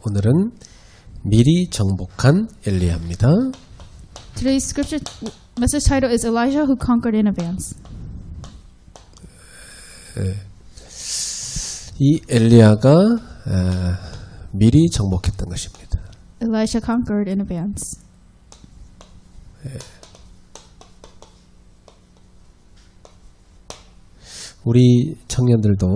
오늘은 미리 정복한 엘리야입니다. Today's scripture message title is Elijah who conquered in advance. 이 엘리야가 미리 정복했던 것입니다. Elijah conquered in advance. 우리 청년들도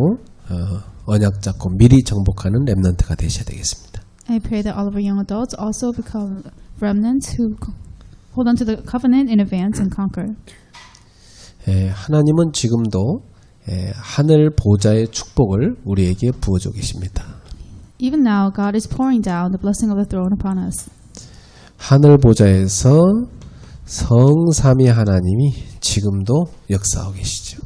언약 잡고 미리 정복하는 렘넌트가 되셔야 되겠습니다. I pray that all of our young adults also become remnants who hold on to the covenant in advance and conquer. 하나님은 지금도 하늘 보좌의 축복을 우리에게 부어주고 계십니다. Even now, God is pouring down the blessing of the throne upon us. 하늘 보좌에서 성삼위 하나님이 지금도 역사하고 계시죠.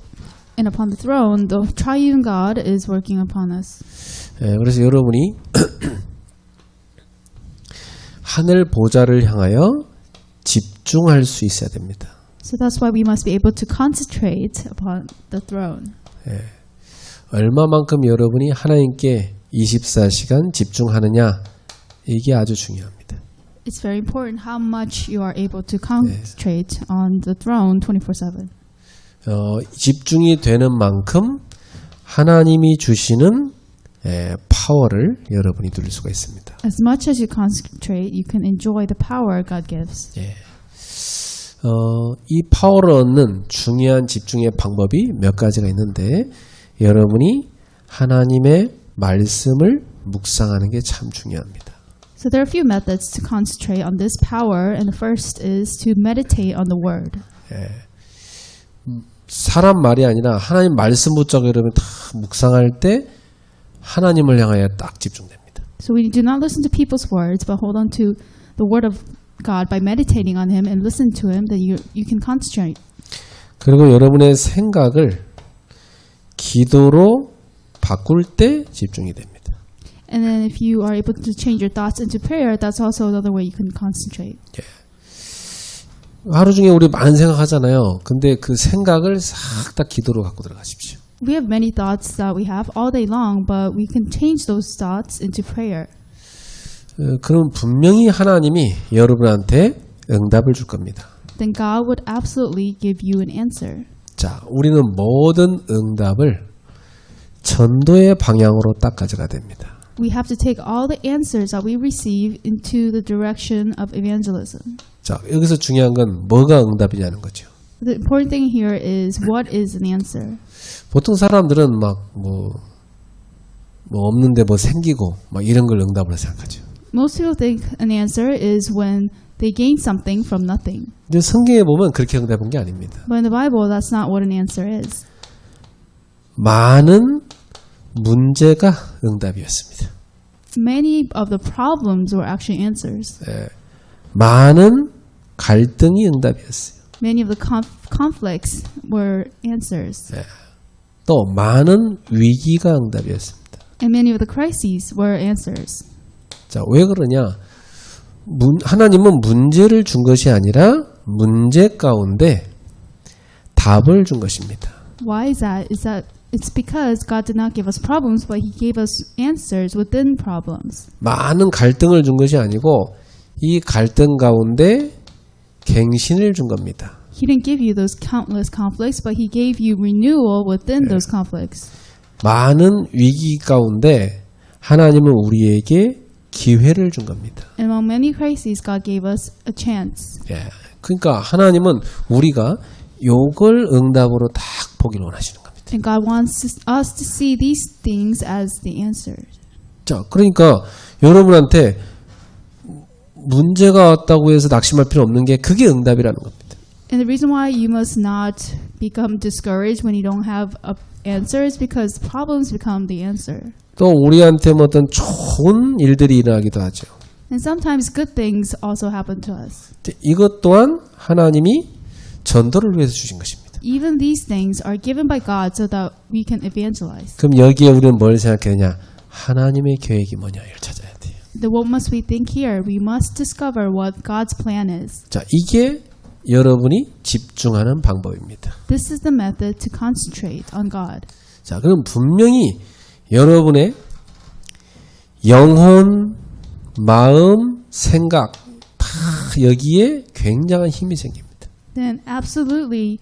And upon the throne, the triune God is working upon us. 그래서 여러분이 하늘 보좌를 향하여 집중할 수 있어야 됩니다. So that's why we must be able to concentrate upon the throne. 얼마만큼 여러분이 하나님께 24시간 집중하느냐, 이게 아주 중요합니다. It's very important how much you are able to concentrate on the throne 24/7. 집중이 되는 만큼 하나님이 주시는 파워를 여러분이 누릴 수가 있습니다. As much as you concentrate, you can enjoy the power God gives. 이 파워를 얻는 중요한 집중의 방법이 몇 가지가 있는데 여러분이 하나님의 말씀을 묵상하는 게 참 중요합니다. So there are a few methods to concentrate on this power, and the first is to meditate on the Word. 사람 말이 아니라 하나님 말씀 붙잡고 여러분 다 묵상할 때 하나님을 향하여 딱 집중됩니다. So we do not listen to people's words, but hold on to the Word of God by meditating on Him and listen to Him. Then you can concentrate. 그리고 여러분의 생각을 기도로 바꿀 때 집중이 됩니다. And then if you are able to change your thoughts into prayer, that's also another way you can concentrate. 하루 중에 우리 많은 생각하잖아요. 근데 그 생각을 싹 다 기도로 갖고 들어가십시오. We have many thoughts that we have all day long, but we can change those thoughts into prayer. 그럼 분명히 하나님이 여러분한테 응답을 줄 겁니다. Then God would absolutely give you an answer. 자, 우리는 모든 응답을 전도의 방향으로 딱 가져가야 됩니다. We have to take all the answers that we receive into the direction of evangelism. 자, 여기서 중요한 건 뭐가 응답이냐는 거죠. The important thing here is what is an answer. 보통 사람들은 막 뭐 없는데 뭐 생기고 막 이런 걸 응답으로 생각하죠. Most people think an answer is when they gain something from nothing. 근데 성경에 보면 그렇게 응답한 게 아닙니다. But in the Bible, that's not what an answer is. 많은 문제가 응답이었습니다. Many of the problems were actually answers. 많은 갈등이 응답이었어요. Many of the conflicts were answers. 또 많은 위기가 응답이었습니다. And many of the crises were answers. 자, 왜 그러냐? 하나님은 문제를 준 것이 아니라 문제 가운데 답을 준 것입니다. Why is that? It's because God did not give us problems, but He gave us answers within problems. 많은 갈등을 준 것이 아니고 이 갈등 가운데 갱신을 준 겁니다. He didn't give you those countless conflicts, but He gave you renewal within those conflicts. 많은 위기 가운데 하나님은 우리에게 기회를 준 겁니다. And among many crises, God gave us a chance. 그러니까 하나님은 우리가 요걸 응답으로 딱 보기를 원하시는 겁니다. And God wants us to see these things as the answers. 자, 그러니까 여러분한테 문제가 왔다고 해서 낙심할 필요 없는 게 그게 응답이라는 겁니다. And the reason why you must not become discouraged when you don't have an answer is because problems become the answer. 또 우리한테 뭐 어떤 좋은 일들이 일어나기도 하죠. And sometimes good things also happen to us. 이것 또한 하나님이 전도를 위해서 주신 것입니다. Even these things are given by God so that we can evangelize. 그럼 여기에 우리는 뭘 생각하느냐? 하나님의 계획이 뭐냐 이걸 찾아야 돼요. Then what must we think here? We must discover what God's plan is. 자, 이게 여러분이 집중하는 방법입니다. This is the method to concentrate on God. 자, 그럼 분명히 여러분의 영혼, 마음, 생각 다 여기에 굉장한 힘이 생깁니다. then absolutely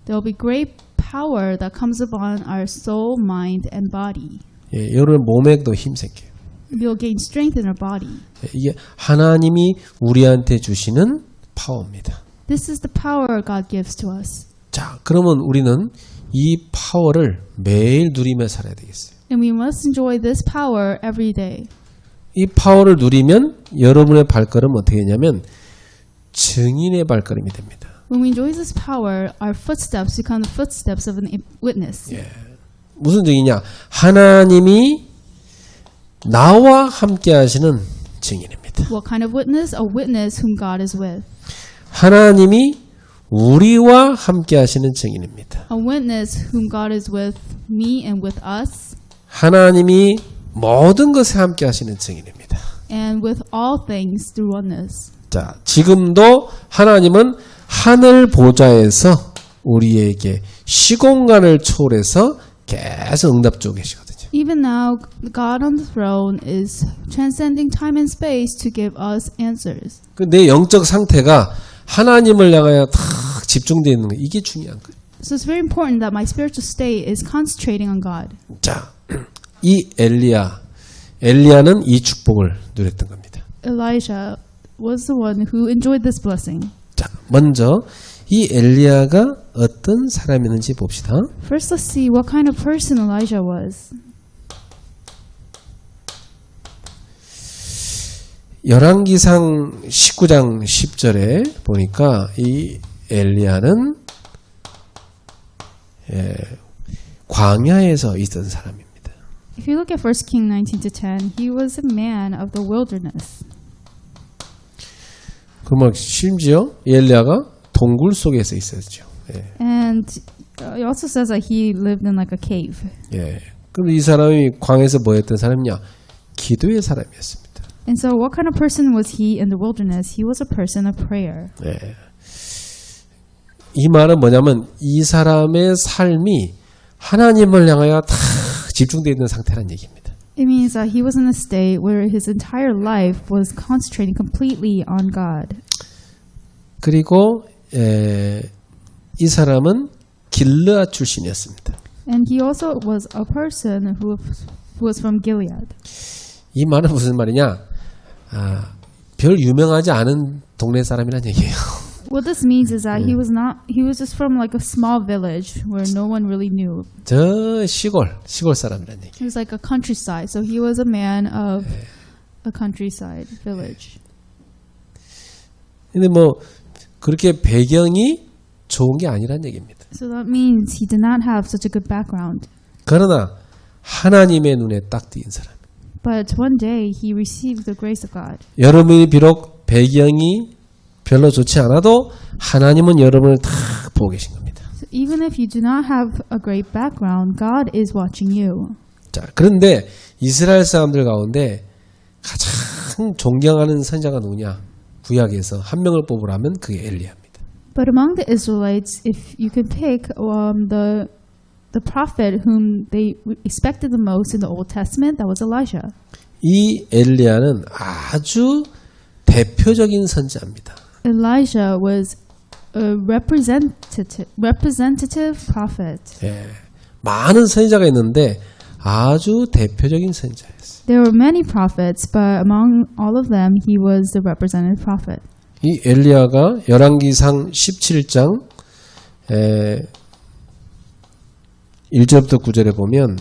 there will be great power that comes upon our soul, mind, and body. 예, 여러분 몸에도 힘 생겨요. We will gain strength in our body. 예, 이게 하나님이 우리한테 주시는 파워입니다. This is the power God gives to us. 자, 그러면 우리는 이 파워를 매일 누리며 살아야 되겠어요. And we must enjoy this power every day. 이 파워를 누리면 여러분의 발걸음은 어떻게 되냐면 증인의 발걸음이 됩니다. When we enjoy this power, our footsteps become the footsteps of a witness. 예. 무슨 증이냐? 하나님이 나와 함께 하시는 증인입니다. What kind of witness? A witness whom God is with. 하나님이 우리와 함께 하시는 증인입니다. A witness whom God is with me and with us. 하나님이 모든 것에 함께 하시는 증인입니다. And with all things through oneness. 자, 지금도 하나님은 하늘 보좌에서 우리에게 시공간을 초월해서 계속 응답 주고 계시거든요. Even now, God on the throne is transcending time and space to give us answers. 내 영적 상태가 하나님을 향하여 탁 집중되어 있는 거 이게 중요한 거예요. So it's very important that my spiritual state is concentrating on God. 자, 이 엘리야는 이 축복을 누렸던 겁니다. Elijah was the one who enjoyed this blessing. 자, 먼저 이 엘리야가 어떤 사람이었는지 봅시다. First, let's see what kind of person Elijah was. 열왕기상 19장 10절에 보니까 이 엘리야는 광야에서 있던 사람입니다. If you look at 1 King 19-10, he was a man of the wilderness. 그러면 심지어 엘리야가 동굴 속에서 있었죠. 예. And it also says that he lived in like a cave. 예. 그럼 이 사람이 광야에서 뭐 했던 사람이냐? 기도의 사람이었습니다. And so what kind of person was he in the wilderness? He was a person of prayer. 예. 이 말은 뭐냐면 이 사람의 삶이 하나님을 향하여 다 집중되어 있는 상태란 얘기입니다. It means that he was in a state where his entire life was concentrating completely on God. 그리고 이 사람은 길르앗 출신이었습니다. And he also was a person who was from Gilead. 이 말은 무슨 말이냐? 별 유명하지 않은 동네 사람이란 얘기예요. What this means is that he was just from like a small village where no one really knew. 저 시골 사람이란 얘기. He was like a countryside, so he was a man of a countryside village. 근데 뭐 그렇게 배경이 좋은 게 아니란 얘기입니다. So that means he did not have such a good background. 그러나 하나님의 눈에 딱 띄인 사람. But one day he received the grace of God. 여러분이 비록 배경이 별로 좋지 않아도 하나님은 여러분을 다 보고 계신 겁니다. So even if you do not have a great background, God is watching you. 자, 그런데 이스라엘 사람들 가운데 가장 존경하는 선지자가 누구냐? 구약에서 한 명을 뽑으라면 그게 엘리야입니다. But among the Israelites, if you could pick the prophet whom they respected the most in the Old Testament, that was Elijah. 이 엘리야는 아주 대표적인 선지자입니다. Elijah was a representative prophet. 예, 많은 선지자가 있는데 아주 대표적인 선지자였어요. There were many prophets, but among all of them, he was the representative prophet. 이 엘리야가 열왕기상 17장 1절부터 9절에 보면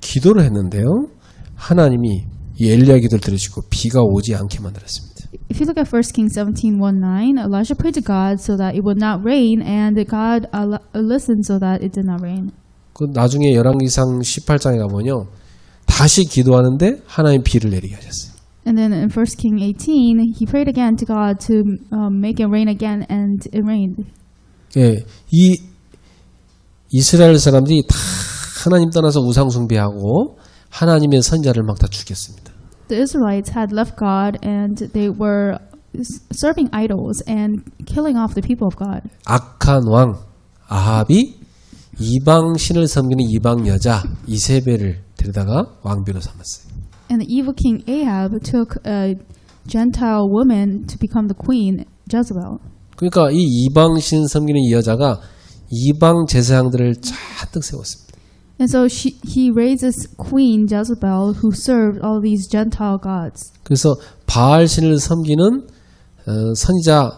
기도를 했는데요. 하나님이 이 엘리야 기도를 들으시고 비가 오지 않게 만들었습니다. If you look at 1 Kings 17:1-9, Elijah prayed to God so that it would not rain, and God listened so that it did not rain. 그 나중에 열왕기상 18장에 가보면요. 다시 기도하는데 하나님 비를 내리게 하셨어요. And then in 1 King 18, he prayed again to God to make it rain again, and it rained. 예, 이 이스라엘 사람들이 다 하나님 떠나서 우상 숭배하고 하나님의 선지자를 막 다 죽였습니다. The Israelites had left God and they were serving idols and killing off the people of God. 악한 왕 아합이 이방 신을 섬기는 이방 여자 이세벨을 데려다가 왕비로 삼았어요. And the evil king Ahab took a Gentile woman to become the queen, Jezebel. 그러니까 이 이방 신 섬기는 이 여자가 이방 제사장들을 잔뜩 세웠습니다. And so he raises Queen Jezebel, who served all these Gentile gods. 그래서 바알 신을 섬기는 선지자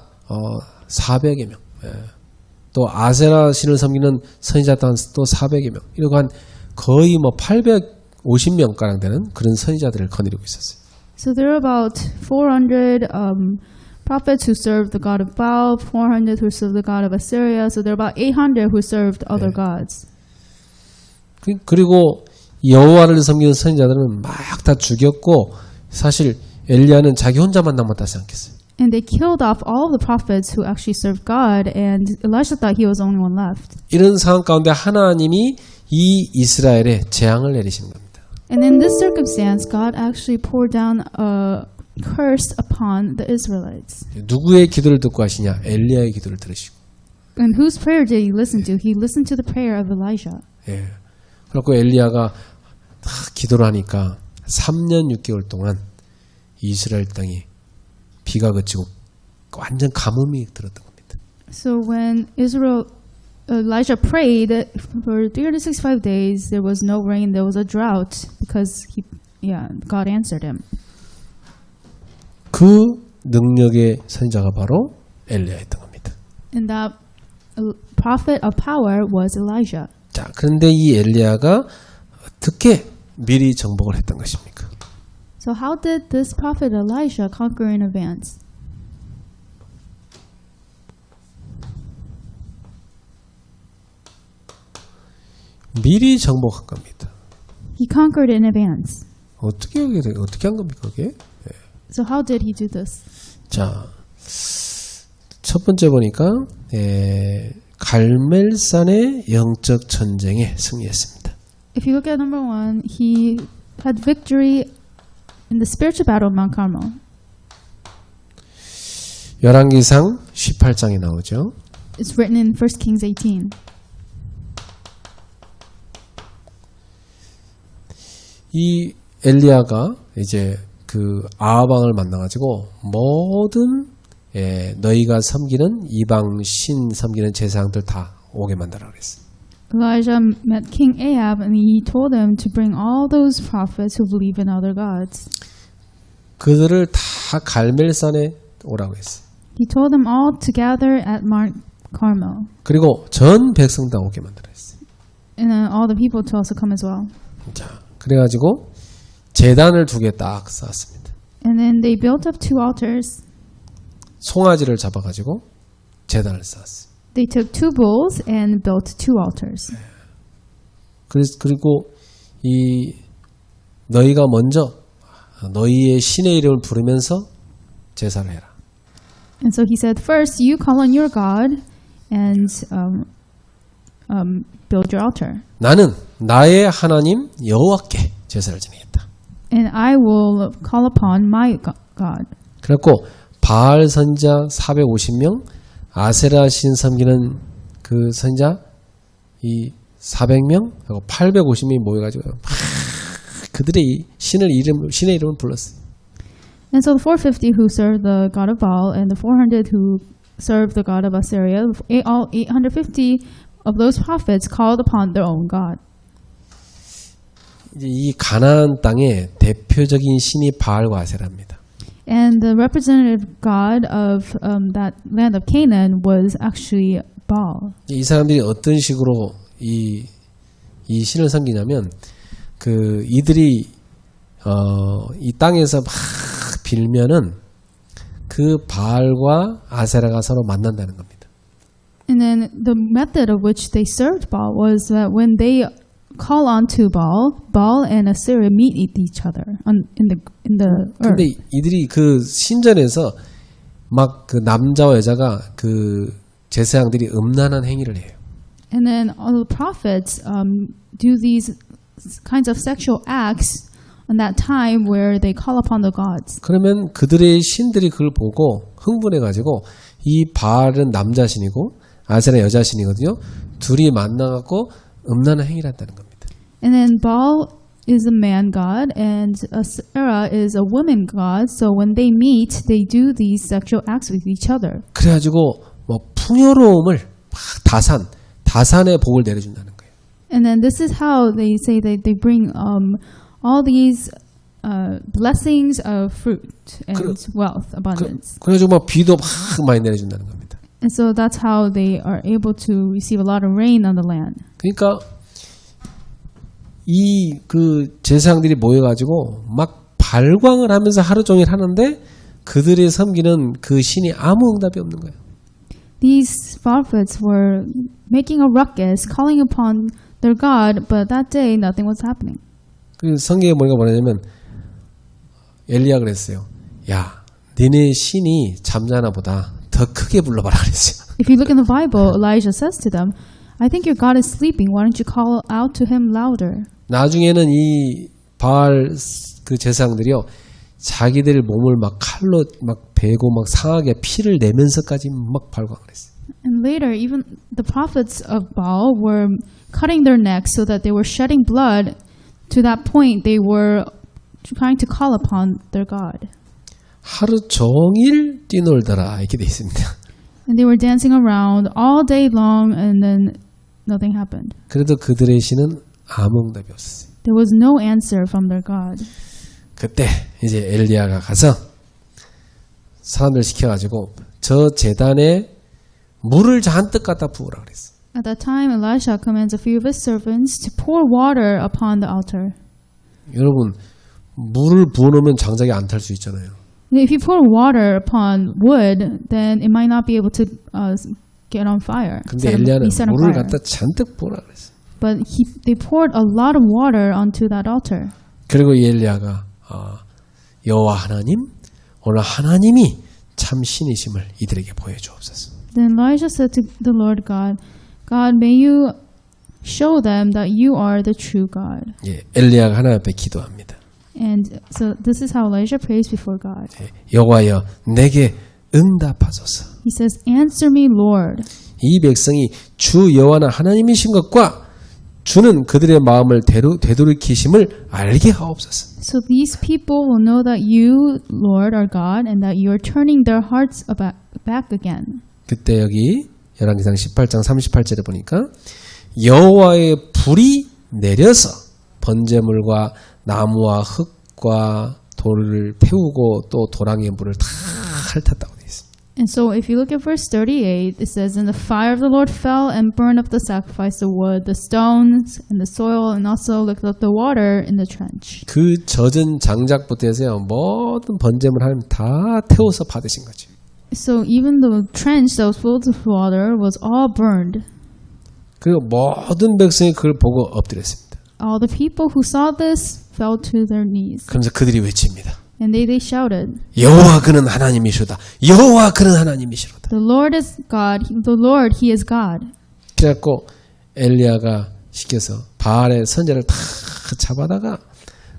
400여 명, 또 아세라 신을 섬기는 선지자 또 400여 명, 이러고 한 거의 뭐 850명 가량 되는 그런 선지자들을 거느리고 있었어요. So there are about 400 prophets who served the god of Baal, 400 who served the god of Assyria. So there are about 800 who served other gods. 그리고 여호와를 섬기는 선지자들은 막 다 죽였고 사실 엘리야는 자기 혼자만 남았다 생각했어요. And they killed off all of the prophets who actually served God, and Elisha thought he was the only one left. 이런 상황 가운데 하나님이 이 이스라엘에 재앙을 내리시는 겁니다. And in this circumstance, God actually poured down a curse upon the Israelites. 누구의 기도를 듣고 하시냐? 엘리야의 기도를 들으시고. And whose prayer did he listen to? He listened to the prayer of Elijah. 예. 그래서 엘리야가 다 기도를 하니까 3년 6개월 동안 이스라엘 땅이 비가 그치고 완전 가뭄이 들었던 겁니다. So when Elijah prayed for 365 days, there was no rain, there was a drought because God answered him. 그 능력의 선지자가 바로 엘리야였던 겁니다. And that prophet of power was Elijah. 자, 그런데 이 엘리야가 어떻게 미리 정복을 했던 것입니까? So how did this prophet Elisha conquer in advance? 미리 정복한 겁니다. He conquered in advance. 어떻게 한 겁니까, 그게? So how did he do this? 자, 첫 번째 보니까 갈멜산의 영적 전쟁에 승리했습니다. If you look at number 1, he had victory in the spiritual battle of Mount Carmel. 열왕기상 18장에 나오죠. It's written in 1 Kings 18. 이 엘리야가 이제 그 아합왕을 만나가지고 모든 너희가 섬기는 이방 신 섬기는 제사장들 다 오게 만들라 그랬어요. Elijah met King Ahab and he told him to bring all those prophets who believe in other gods. 그들을 다 갈멜산에 오라고 했어요. He told them all to gather at Mount Carmel. 그리고 전 백성 다 오게 만들어 했어요. And all the people to also come as well. 자, 그래가지고 제단을 두 개 딱 쌓았습니다. And then they built up 2 altars. 송아지를 잡아가지고 제단을 쌓았어요. They took 2 bulls and built 2 altars. 그리고 이 너희가 먼저 너희의 신의 이름을 부르면서 제사를 해라. And so he said, first you call on your God and build your altar. 나는 나의 하나님 여호와께 제사를 지내겠다. And I will call upon my God. 그래갖고 바알 선지자 450명, 아세라 신 섬기는 그 선지자 이 400명, 하고 850명이 모여가지고 그들의 신의 이름을 불렀어요. And so the 450 who served the god of Baal and the 400 who served the god of Assyria, all 850 of those prophets called upon their own God. 이제 이 가나안 땅의 대표적인 신이 바알과 아세라입니다. And the representative god of that land of Canaan was actually Baal. 이 사람들이 어떤 식으로 이 신을 섬기냐면 그 이들이 이 땅에서 막 빌면은 그 바알과 아세라가 서로 만난다는 겁니다. And then the method of which they served Baal was that when they call on to Baal and Assyria meet each other in the earth. 근데 이들이 그 신전에서 막 그 남자와 여자가 그 제사장들이 음란한 행위를 해요. And then all the prophets do these kinds of sexual acts in that time where they call upon the gods. 그러면 그들의 신들이 그걸 보고 흥분해가지고 이 바알은 남자 신이고 아세라 여자 신이거든요. 둘이 만나갖고 음란한 행위를 한다는 겁니다. And then Baal is a man god and Sarah is a woman god. So when they meet, they do these sexual acts with each other. 그래가지고 뭐 풍요로움을 막 다산의 복을 내려준다는 거예요. And then this is how they say that they bring all these blessings of fruit and wealth, abundance. 그래가지고 막 비도 막 많이 내려준다는 겁니다. And so that's how they are able to receive a lot of rain on the land. 그러니까 이 그 제사장들이 모여가지고 막 발광을 하면서 하루 종일 하는데 그들이 섬기는 그 신이 아무 응답이 없는 거예요. These prophets were making a ruckus, calling upon their God, but that day nothing was happening. 그 성경에 보니까 뭐냐면 엘리야가 그랬어요. 야, 니네 신이 잠자나 보다 더 크게 불러봐라 그랬어요. If you look in the Bible, Elijah says to them, I think your God is sleeping. Why don't you call out to him louder? 나중에는 이 바알 그 제사장들이요. 자기들 몸을 막 칼로 막 베고 막 상하게 피를 내면서까지 막 발광을 했어요. And later, even the prophets of Baal were cutting their necks so that they were shedding blood. To that point, they were trying to call upon their God. 하루 종일 뛰놀더라 이렇게 돼 있습니다. And they were dancing around all day long, and then nothing happened. 그래도 그들의 신은 아무 응답이 없었어요. There was no answer from their God. 그때 이제 엘리야가 가서 사람들 시켜가지고 저 제단에 물을 잔뜩 갖다 부으라 그랬어요. At that time, Elisha commands a few of his servants to pour water upon the altar. 여러분 물을 부어놓으면 장작이 안 탈 수 있잖아요. If you pour water upon wood, then it might not be able to get on fire. 근데 엘리야는 물을 갖다 잔뜩 부으라 그랬어요. But they poured a lot of water onto that altar. 그리고 이 엘리야가 여호와 하나님 오늘 하나님이 참 신이심을 이들에게 보여주옵소서. Then Elijah said to the Lord God, God, may you show them that you are the true God. 예, 엘리야가 하나님 앞에 기도합니다. And so this is how Elijah prays before God. 예, 여호와여 내게 응답하소서. He says, answer me, Lord. 이 백성이 주 여호와는 하나님이신 것과 주는 그들의 마음을 되돌이키심을 알게 하옵소서. So these people will know that you, Lord, are God, and that you are turning their hearts back again. 그때 여기 열왕기상 18장 38절에 보니까 여호와의 불이 내려서 번제물과 나무와 흙과 돌을 태우고 또 도랑의 물을 다 핥았다고 되어 있습니다. And so if you look at verse 38, it says, And the fire of the Lord fell and burned up the sacrifice, the wood, the stones, and the soil, and also licked up the water in the trench. 그 젖은 장작부터 해서요 모든 번제물 하나님 다 태워서 받으신 거죠. So even the trench that was filled with water was all burned. 그리고 모든 백성이 그걸 보고 엎드렸습니다. All the people who saw this fell to their knees. 그러면서 그들이 외칩니다. And they shouted, 여호와 그는 하나님이시로다. 여호와 그는 하나님이시로다. The Lord is God. The Lord, He is God. 그래갖고 엘리야가 시켜서 바알의 선자를 다 잡아다가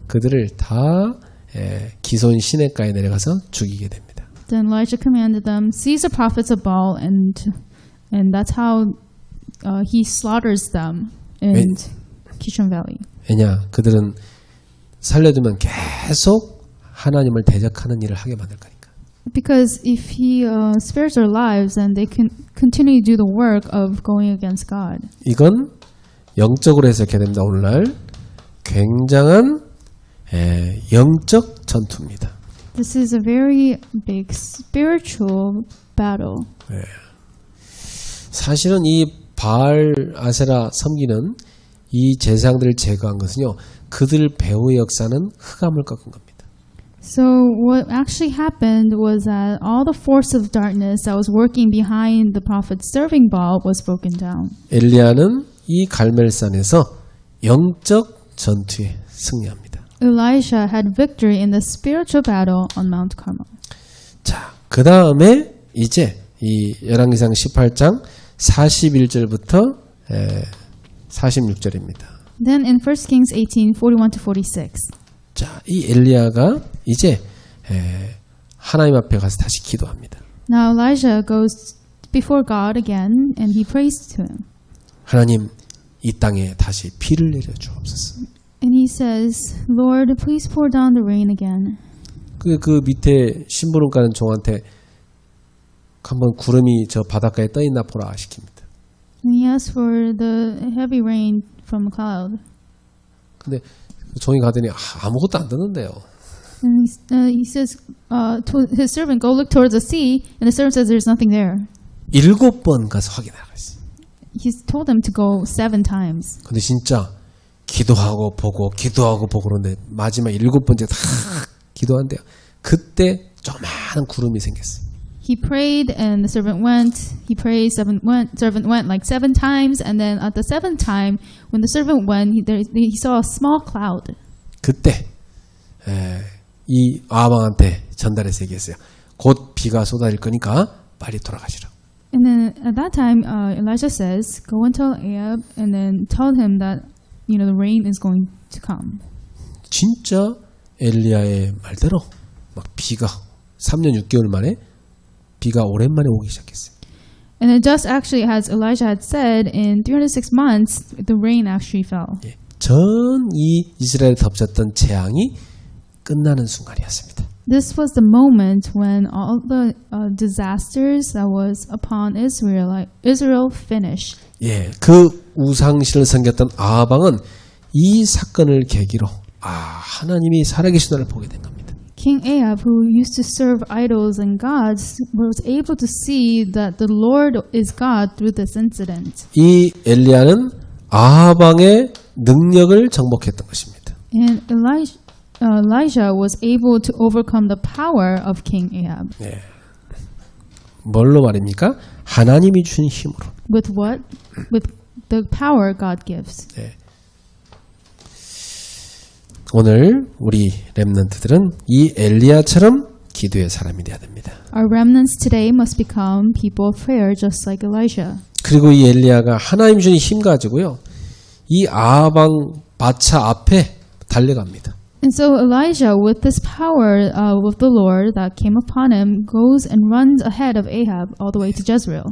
그들을 다 기손 시냇가에 내려가서 죽이게 됩니다. Then Elijah commanded them, seize the prophets of Baal, and that's how he slaughters them in Kishon Valley. 왜냐? 그들은 살려두면 계속 하나님을 대적하는 일을 하게 만들 거니까. Because if he spares their lives, then they can continue to do the work of going against God. 이건 영적으로 해석해야 됩니다. 오늘날 굉장한 영적 전투입니다. This is a very big spiritual battle. 사실은 이 바알 아세라 섬기는 이 제사장들을 제거한 것은요. 그들 배후의 역사는 흑암을 꺾은 겁니다. So what actually happened was that all the force of darkness that was working behind the prophets serving Baal was broken down. 엘리야는 이 갈멜산에서 영적 전투에 승리합니다. Elisha had victory in the spiritual battle on Mount Carmel. 자, 그 다음에 이제 이 열왕기상 18장 41절부터 46절입니다. Then in 1 Kings 18:41 to 46. 자, 이 엘리야가 이제 하나님 앞에 가서 다시 기도합니다. Now Elijah goes before God again and he prays to him. 하나님, 이 땅에 다시 비를 내려 주옵소서. And he says, Lord, please pour down the rain again. 그 밑에 심부름 가는 종한테 한번 구름이 저 바닷가에 떠 있나 보라 시킵니다. And he asks for the heavy rain from a cloud. 근데 종이 가더니 아무것도 안 뜨는데요. And he says to his servant, go look towards the sea. And the servant says, there's nothing there. 7번 가서 확인하라 했어요. He's told them to go 7 times. 근데 진짜 기도하고 보고 그런데 마지막 7번째 다 기도한대요. 그때 조그마한 구름이 생겼어요. He prayed and the servant went. He prayed, servant went like 7 times. And then at the 7th time, when the servant went, he saw a small cloud. 그때 이 아방한테 전달해서 얘기했어요. 곧 비가 쏟아질 거니까 빨리 돌아가시라. And then at that time, Elijah says, go and tell Ahab and then tell him that, the rain is going to come. 진짜 엘리야의 말대로 막 비가 3년 6개월 만에 비가 오랜만에 오기 시작했어요. And it just actually, as Elijah had said, in 306 months, the rain actually fell. 예, 전 이 이스라엘에 덮쳤던 재앙이 끝나는 순간이었습니다. This was the moment when all the disasters that was upon Israel finished. 예, 그 우상신을 섬겼던 아방은 이 사건을 계기로 하나님이 살아계신 나를 보게 된 겁니다. King Ahab, who used to serve idols and gods, was able to see that the Lord is God through this incident. 이 엘리야는 아방의 능력을 정복했던 것입니다. And Elijah was able to overcome the power of King Ahab. 예. 뭘로 말입니까? 하나님이 주신 힘으로. With what? With the power God gives. 예. 오늘 우리 렘넌트들은 이 엘리야처럼 기도의 사람이 되어야 됩니다. Our remnants today must become people of prayer just like Elijah. 그리고 이 엘리야가 하나님 주신 힘 가지고요. 이 아방 마차 앞에 달려갑니다. And so Elijah, with this power of the Lord that came upon him, goes and runs ahead of Ahab all the way to Jezreel.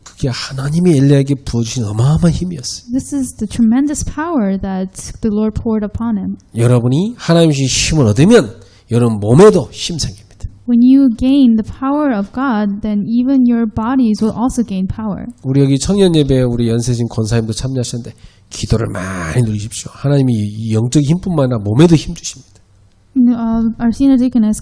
그게 하나님이 엘리야에게 부어주신 어마어마한 힘이었어요. This is the tremendous power that the Lord poured upon him. 여러분이 하나님 주신 힘을 얻으면 여러분 몸에도 힘 생깁니다. When you gain the power of God, then even your bodies will also gain power. 우리 여기 청년 예배에 우리 연세진 권사님도 참여하셨는데 기도를 많이 누리십시오. 하나님이 이 영적 힘뿐만 아니라 몸에도 힘 주십니다. Our senior deaconess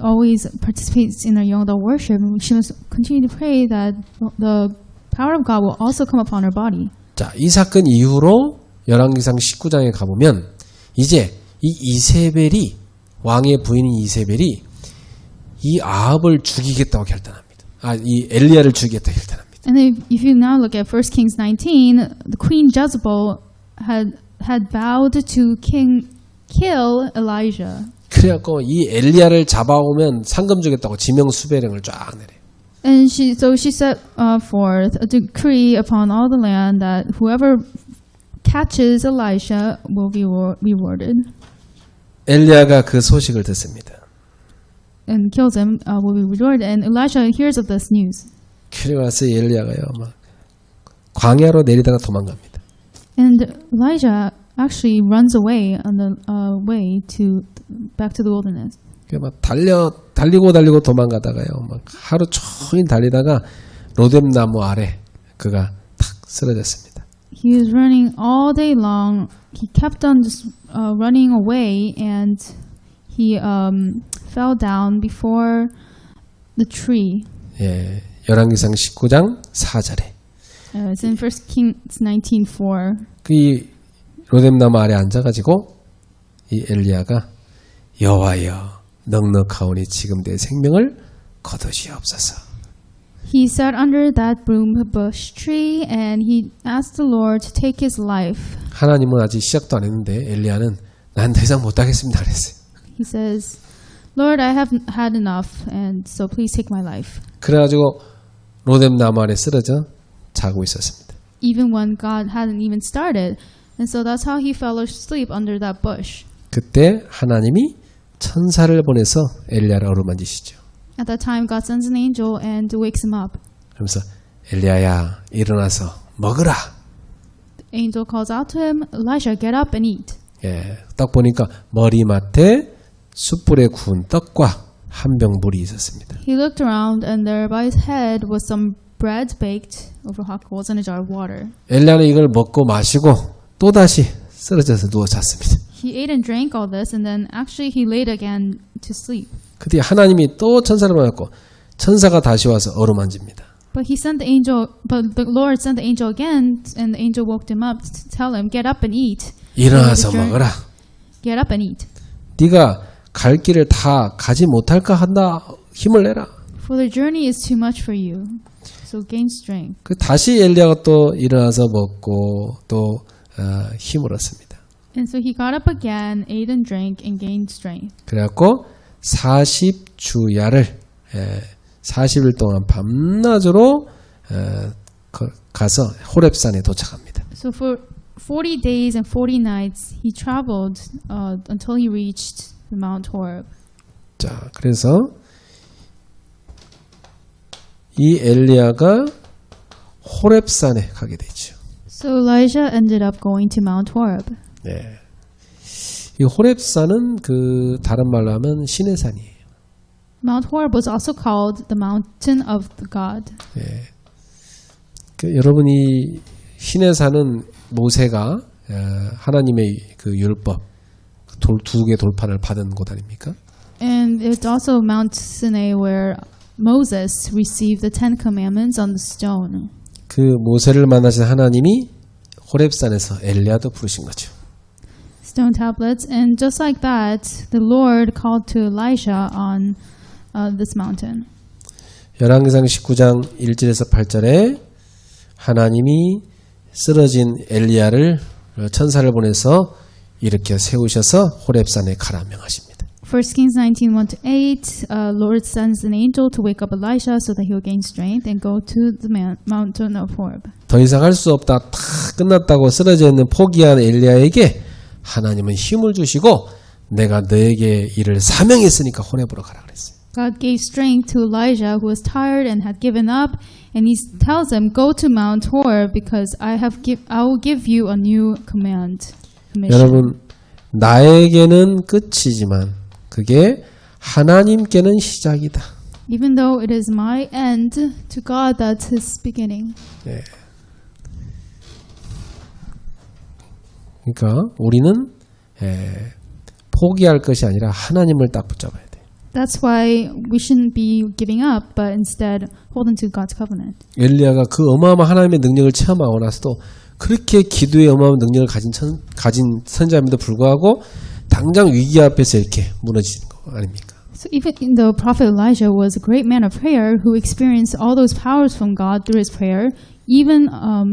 always participates in our young adult worship. She must continue to pray that the power of God will also come upon her body. 자, 이 사건 이후로 열왕기상 19장에 가보면 이제 이 이세벨이 왕의 부인인 이세벨이 이 아합을 죽이겠다고 결단합니다. 이 엘리야를 죽이겠다고 결단합니다. And if you now look at 1 Kings 19, the queen Jezebel had vowed to kill Elijah. 그래갖고 이 엘리야를 잡아오면 상금 주겠다고 지명수배령을 쫙 내려요. And she set forth a decree upon all the land that whoever catches Elisha will be rewarded. 엘리야가 그 소식을 듣습니다. And kills him will be rewarded. And Elisha hears of this news. 그리고 나서 엘리야가요, 막 광야로 내리다가 도망갑니다. And Elijah actually runs away on the way back to the wilderness. 막 달리고 도망가다가요, 막 하루 종일 달리다가 로뎀 나무 아래 그가 탁 쓰러졌습니다. He was running all day long. He kept on just running away, and he fell down before the tree. 예, 열왕기상 19장 4절에. It's in 1 Kings 19:4. 그 로뎀 나무 아래 앉아가지고 이 엘리야가 여호와여 넉넉하오니 지금 내 생명을 거두시옵소서. He sat under that broom bush tree and he asked the Lord to take his life. 하나님은 아직 시작도 안 했는데 엘리야는 난 더 이상 못하겠습니다 그랬어요. He says, Lord, I have had enough, and so please take my life. 그래가지고 로뎀 나무 아래 쓰러져 자고 있었습니다. Even when God hadn't even started, and so that's how he fell asleep under that bush. 그때 하나님이 천사를 보내서 엘리야를 어루만지시죠. At that time, God sends an angel and wakes him up. 그러면서 엘리야야 일어나서 먹으라. The angel calls out to him, Elijah, get up and eat. 예, 딱 보니까 머리맡에 숯불에 구운 떡과 한 병 물이 있었습니다. He looked around, and there by his head was some bread baked over hot coals and a jar of water. 엘리야는 이걸 먹고 마시고 또다시 쓰러져서 누워 잤습니다. He ate and drank all this, and then actually he laid again to sleep. 그때 하나님이 또 천사를 보냈고 천사가 다시 와서 어루만집니다. But the Lord sent the angel again, and the angel woke him up to tell him, "Get up and eat. 일어나서 먹어라. Get up and eat. 네가 갈 길을 다 가지 못할까 한다. 힘을 내라. For the journey is too much for you. So gain strength." 그 다시 엘리야가 또 일어나서 먹고 또 힘을 얻습니다. And so he got up again, ate and drank, and gained strength. 그래갖고 40주야를 40일 동안 밤낮으로 가서 호렙산에 도착합니다. So for 40 days and 40 nights, he traveled until he reached the Mount Horeb. 자, 그래서 이 엘리야가 호렙산에 가게 되죠. So Elijah ended up going to Mount Horeb. 네. 이 호렙산은 그 다른 말로 하면 신의 산이에요. Mount Horeb was also called the mountain of the God. 네. 그 여러분이 신의 산은 모세가 하나님의 그 율법 두 개 돌판을 받은 곳 아닙니까? And it's also Mount Sinai where Moses received the Ten Commandments on the stone. 그 모세를 만나신 하나님이 호렙산에서 엘리야도 부르신 거죠. Stone tablets, and just like that, the Lord called to Elijah on this mountain. 열왕기상 19장 1절에서 8절에 하나님이 쓰러진 엘리야를 천사를 보내서 일으켜 세우셔서 호렙산에 가라 명하십니다. 1 Kings 19:1-8, Lord sends an angel to wake up Elisha so that he will gain strength and go to the mountain of Horeb. 더 이상 할 수 없다. 다 끝났다고 쓰러져 있는 포기한 엘리야에게 하나님은 힘을 주시고 내가 너에게 이를 사명했으니까 호렙으로 가라 그랬어요. God gave strength to Elijah who was tired and had given up, and he tells him, "Go to Mount Horeb because I will give you a new command." Mission. 여러분 나에게는 끝이지만 그게 하나님께는 시작이다. Even though it is my end, to God that's his beginning. 네. 그러니까 우리는 포기할 것이 아니라 하나님을 딱 붙잡아야 돼. That's why we shouldn't be giving up, but instead hold on to God's covenant. 엘리야가 그 어마어마한 하나님의 능력을 체험하고 나서도 그렇게 기도의 어마어마한 능력을 가진 선지자임에도 불구하고 당장 위기 앞에서 이렇게 무너지는 거 아닙니까? So even the prophet Elijah was a great man of prayer who experienced all those powers from God through his prayer. Even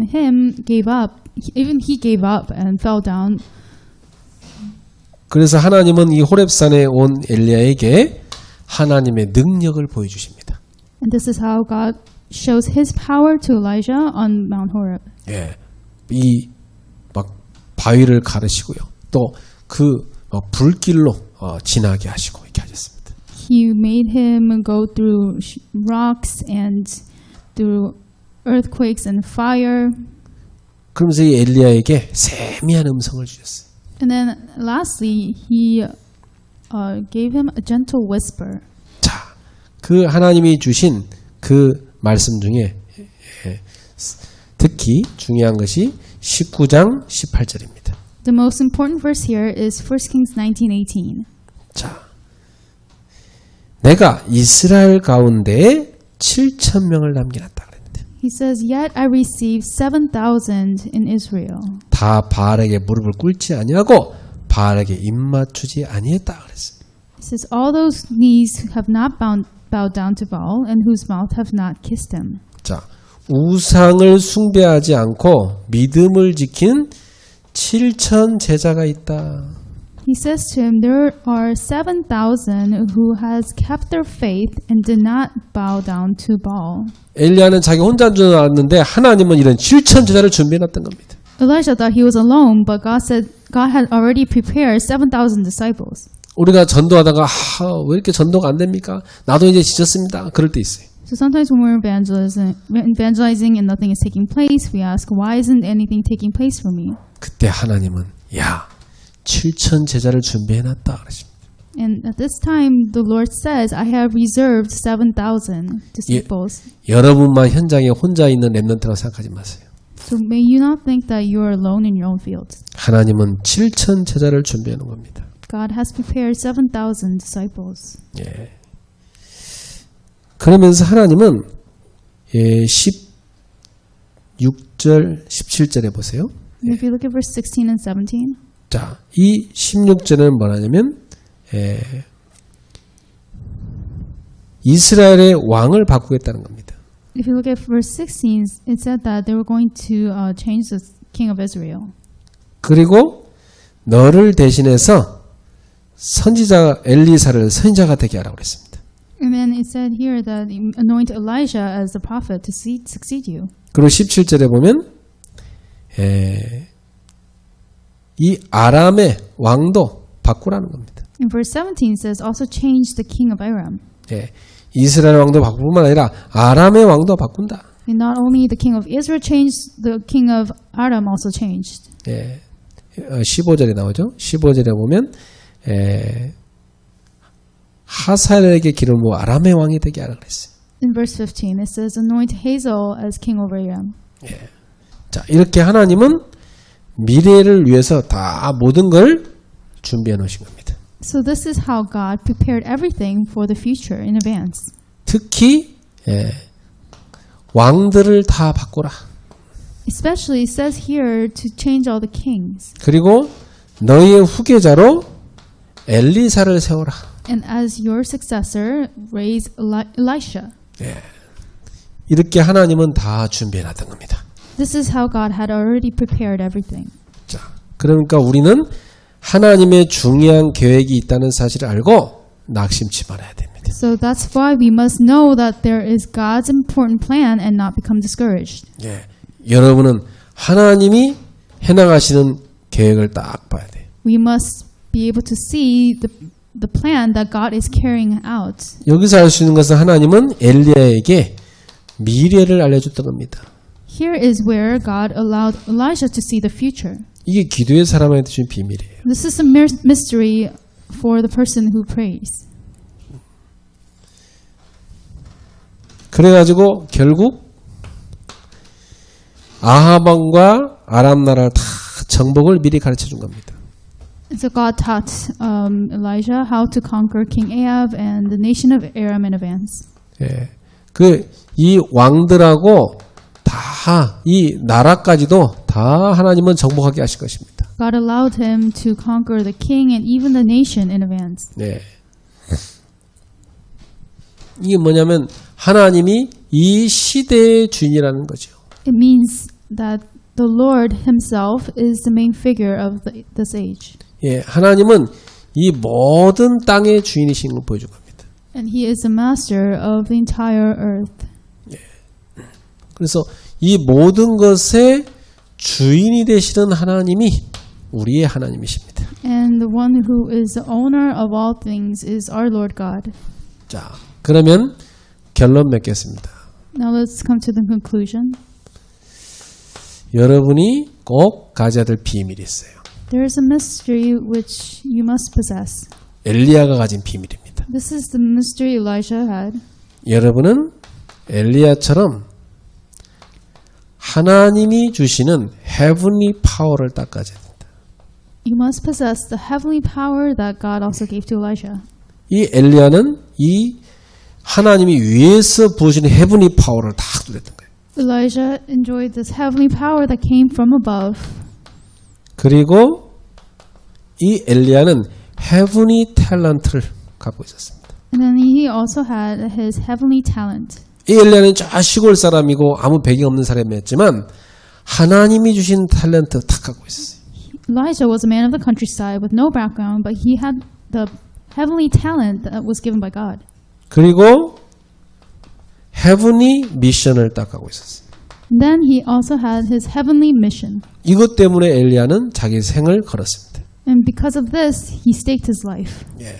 he gave up and fell down. 그래서 하나님은 이 호렙산에 온 엘리야에게 하나님의 능력을 보여주십니다. And this is how God shows his power to Elijah on Mount Horeb. 예, 이 막 바위를 가르시고요. 또 그 불길로 지나게 하시고 이렇게 하셨습니다. He made him go through rocks and through earthquakes and fire. 그러면서 이 엘리야에게 세미한 음성을 주셨어요. And then lastly, he gave him a gentle whisper. 자, 그 하나님이 주신 그 말씀 중에 특히 중요한 것이 19장 18절입니다. The most important verse here is 1 Kings 19:18. 자, 내가 이스라엘 가운데 7,000명을 남겨놨다 그랬는데 He says, "Yet I received 7,000 in Israel." 다 바알에게 무릎을 꿇지 아니하고 바알에게 입맞추지 아니했다 그랬어요. He says, "All those knees who have not bowed down to Baal and whose mouth have not kissed him." 자, 우상을 숭배하지 않고 믿음을 지킨 7,000 제자가 있다. He says to him, "There are 7,000 who has kept their faith and did not bow down to Baal." 엘리야는 자기 혼자인 줄 알았는데 하나님은 이런 7,000 제자를 준비해놨던 겁니다. Elijah thought he was alone, but God said God had already prepared 7,000 disciples. 우리가 전도하다가 왜 이렇게 전도가 안 됩니까? 나도 이제 지쳤습니다. 그럴 때 있어요. So sometimes when we're evangelizing and nothing is taking place, we ask, "Why isn't anything taking place for me?" 그때 하나님은 야 7천 제자를 준비해놨다 그러십니다. And at this time, the Lord says, I have reserved 7,000 disciples. 여러분만 현장에 혼자 있는 렘넌트라고 생각하지 마세요. So may you not think that you are alone in your own field. 하나님은 7천 제자를 준비해놓은 겁니다. God has prepared 7,000 disciples. 예. 그러면서 하나님은 16절, 17절에 보세요. If you look at verse 16 and 17, 자, 이 16절에는 뭐냐면 이스라엘의 왕을 바꾸겠다는 겁니다. if you look at verse 16, it said that they were going to change the king of Israel. 그리고 너를 대신해서 선지자 엘리사를 선지자가 되게 하라고 그랬습니다. And then it said here that anoint Elijah as the prophet to succeed you. 그리고 17절에 보면 이 아람의 왕도 바꾸라는 겁니다. In verse 17 it says also change the king of Aram. 예, 이스라엘 왕도 바꿀 뿐만 아니라 아람의 왕도 바꾼다. And not only the king of Israel changed, the king of Aram also changed. 예, 15절에 나오죠. 15절에 보면 하사엘에게 기름을 부어 아람의 왕이 되게 하라 그랬어요. In verse 15 it says anoint Hazael as king over Aram. 자, 이렇게 하나님은 미래를 위해서 다 모든 걸 준비해 놓으신 겁니다. So this is how God prepared everything for the future in advance. 특히 왕들을 다 바꾸라. Especially it says here to change all the kings. 그리고 너희의 후계자로 엘리사를 세워라. And as your successor, raise Elisha. 이렇게 하나님은 다 준비해 놨던 겁니다. This is how God had already prepared everything. 자, 그러니까 우리는 하나님의 중요한 계획이 있다는 사실을 알고 낙심치 말아야 됩니다. So that's why we must know that there is God's important plan and not become discouraged. 예, 여러분은 하나님이 해나가시는 계획을 딱 봐야 돼요. We must be able to see the plan that God is carrying out. 여기서 알 수 있는 것은 하나님은 엘리야에게 미래를 알려줬던 겁니다. Here is where God allowed Elijah to see the future. 이게 기도의 사람한테 준 비밀이에요. This is a mystery for the person who prays. 그래가지고 결국 아합 왕과 아람 나라를 다 정복을 미리 가르쳐 준 겁니다. So God taught Elijah how to conquer King Ahab and the nation of Aram in advance. 예, 이 왕들하고 다 이 나라까지도 다 하나님은 정복하게 하실 것입니다. God allowed him to conquer the king and even the nation in advance. 네. 이게 뭐냐면 하나님이 이 시대의 주인이라는 거죠. It means that the Lord himself is the main figure of this age. 예, 하나님은 이 모든 땅의 주인이신 걸 보여준 겁니다. And he is the master of the entire earth. 그래서 이 모든 것의 주인이 되시는 하나님이 우리의 하나님이십니다. And the one who is the owner of all things is our Lord God. 자, 그러면 결론 맺겠습니다. Now let's come to the conclusion. 여러분이 꼭 가져야 될 비밀이 있어요. There is a mystery which you must possess. 엘리야가 가진 비밀입니다. This is the mystery Elijah had. 여러분은 엘리야처럼 하나님이 주시는 heavenly power를 딱 가져야 된다. You must possess the heavenly power that God also gave to Elijah. 이 엘리야는 이 하나님이 위에서 부으시는 heavenly power를 다 누렸던 거예요. Elijah enjoyed this heavenly power that came from above. 그리고 이 엘리야는 heavenly talent를 갖고 있었습니다. And then he also had his heavenly talent. 이 엘리야는 저 시골 사람이고 아무 배경 없는 사람이었지만 하나님이 주신 탤런트 다 갖고 있었어요. Elijah was a man of the countryside with no background, but he had the heavenly talent that was given by God. 그리고 heavenly mission을 딱 갖고 있었어요. And then he also had his heavenly mission. 이것 때문에 엘리야는 자기 생을 걸었습니다. And because of this, he staked his life. 예.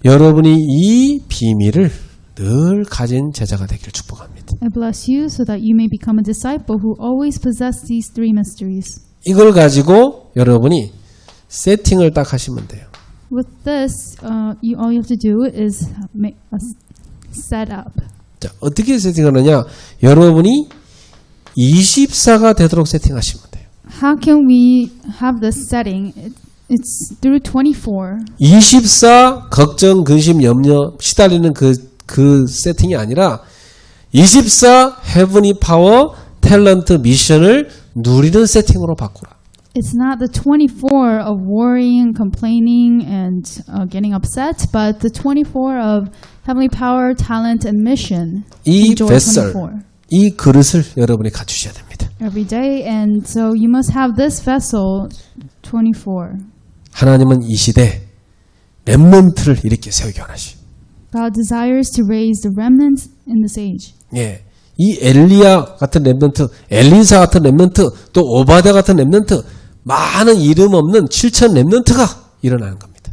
여러분이 이 비밀을 늘 가진 제자가 되기를 축복합니다. I bless you so that you may become a disciple who always possess these three mysteries. 이걸 가지고 여러분이 세팅을 딱 하시면 돼요. With this, all you have to do is make a setup. 자, 어떻게 세팅하느냐? 여러분이 24가 되도록 세팅하시면 돼요. How can we have this setting? It's through 24. 24 걱정, 근심, 염려 시달리는 그 세팅이 아니라 24 헤븐리 파워, 탤런트, 미션을 누리는 세팅으로 바꾸라. It's not the 24 of worrying, complaining, and getting upset, but the 24 of heavenly power, talent, and mission. 이 Enjoy 뱃설, 24 이 그릇을 여러분이 갖추셔야 됩니다. every day, and so you must have this vessel 24. 하나님은 이 시대 렘넌트를 이렇게 세우기 원하시오. God desires to raise the remnants in this age. 예, 이 엘리야 같은 렘넌트, 엘리사 같은 렘넌트, 또 오바댜 같은 렘넌트, 많은 이름 없는 7천 렘넌트가 일어나는 겁니다.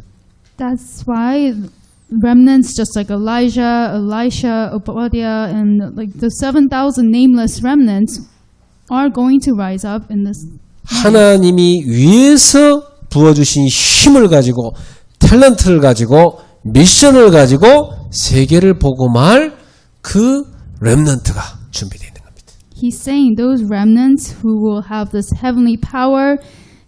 That's why remnants just like Elijah, Elisha, Obadiah, and like the 7,000 nameless remnants are going to rise up in this. 하나님이 위에서 부어주신 힘을 가지고 탤런트를 가지고 미션을 가지고 세계를 보고 말 그 렘넌트가 준비되어 있는 겁니다. He's saying those remnants who will have this heavenly power,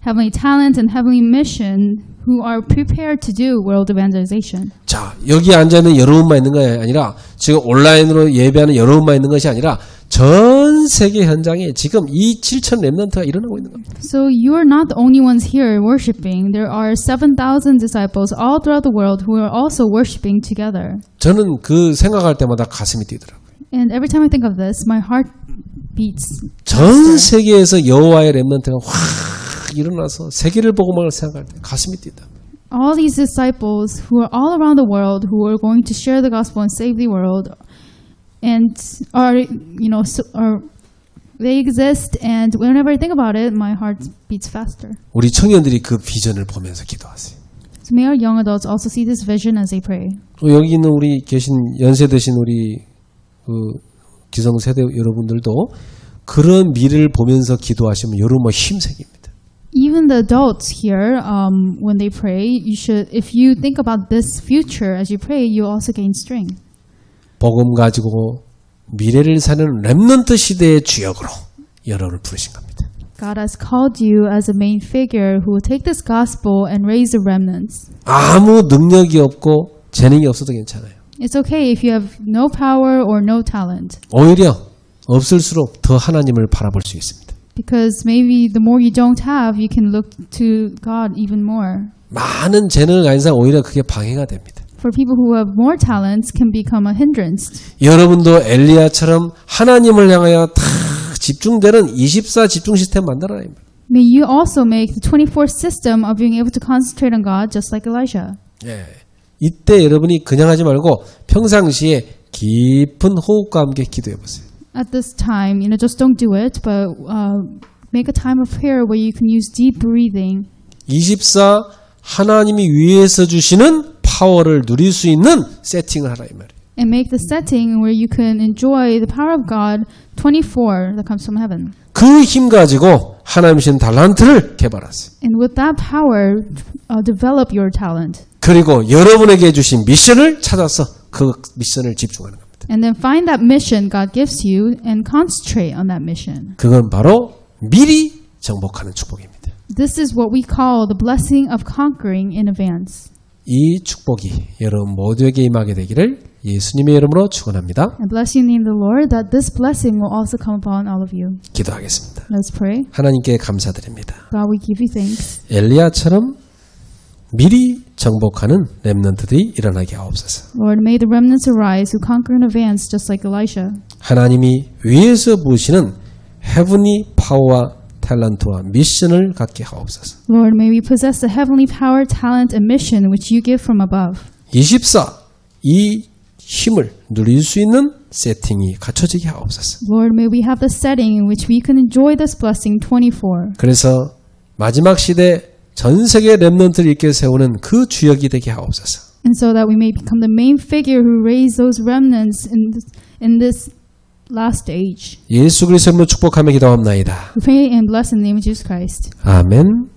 heavenly talent, and heavenly mission who are prepared to do world evangelization. 자, 여기 앉아있는 여러분만 있는 것이 아니라 지금 온라인으로 예배하는 여러분만 있는 것이 아니라 전 세계 현장에 지금 이 7천 렘넌트가 일어나고 있는 겁니다. So you are not the only ones here worshiping. There are 7,000 disciples all throughout the world who are also worshiping together. 저는 그 생각할 때마다 가슴이 뛰더라고요. And every time I think of this, my heart beats. 전 세계에서 여호와의 렘넌트가 확 일어나서 세계를 보고만 생각할 때 가슴이 뛰다. All these disciples who are all around the world who are going to share the gospel and save the world and are, they exist, and whenever I think about it, my heart beats faster. 우리 청년들이 그 비전을 보면서 기도하세요. So may our young adults also see this vision as they pray. 또 여기 있는 우리 계신 연세 드신 우리 그 기성세대 여러분들도 그런 미래를 보면서 기도하시면 여러분 뭐 힘생깁니다. Even the adults here, when they pray, you should, if you think about this future as you pray, you also gain strength. 복음 가지고 미래를 사는 렘넌트 시대의 주역으로 여러분을 부르신 겁니다. God has called you as a main figure who will take this gospel and raise the remnants. 아무 능력이 없고 재능이 없어도 괜찮아요. It's okay if you have no power or no talent, 오히려 없을수록 더 하나님을 바라볼 수 있습니다. because maybe the more you don't have, you can look to God even more. 많은 재능을 가진 사람 오히려 그게 방해가 됩니다. For people who have more talents can become a hindrance. 여러분도 엘리야처럼 하나님을 향하여 다 집중되는 24 집중 시스템 만들어라. May you also make the 24 system of being able to concentrate on God just like Elijah. 예. 이때 여러분이 그냥 하지 말고 평상시에 깊은 호흡과 함께 기도해 보세요. At this time, just don't do it, but make a time of prayer where you can use deep breathing. 24 하나님이 위에서 주시는 파워를 누릴 수 있는 세팅을 하라 이 말이에요. And make the setting where you can enjoy the power of God 24 that comes from heaven. 그 힘 가지고 하나님 주신 달란트를 개발하세요. And with that power, develop your talent. 그리고 여러분에게 주신 미션을 찾아서 그 미션을 집중하는 겁니다. And then find that mission God gives you and concentrate on that mission. 그건 바로 미리 정복하는 축복입니다. This is what we call the blessing of conquering in advance. 이 축복이 여러분 모두에게 임하게 되기를 예수님의 이름으로 축원합니다. I bless you in the name of the Lord that this blessing will also come upon all of you. 기도하겠습니다. Let's pray. 하나님께 감사드립니다. God, we give you thanks. 엘리야처럼 미리 정복하는 렘넌트들이 일어나게 하옵소서. Lord, may the remnants arise who conquer in advance just like Elisha. 하나님이 위에서 부으시는 헤븐리 파워와 탤런트와 미션을 갖게 하옵소서. Lord, may we possess the heavenly power, talent, and mission which you give from above. 24 이 힘을 누릴 수 있는 세팅이 갖춰지게 하옵소서. Lord, may we have the setting in which we can enjoy this blessing 24. 그래서 마지막 시대 전 세계 렘넌트를 이렇게 세우는 그 주역이 되게 하옵소서. And so that we may become the main figure who raise those remnants in this last age. 예수 그리스도로 축복하며 기도합나이다. We pray and bless in the name of Jesus Christ. 아멘.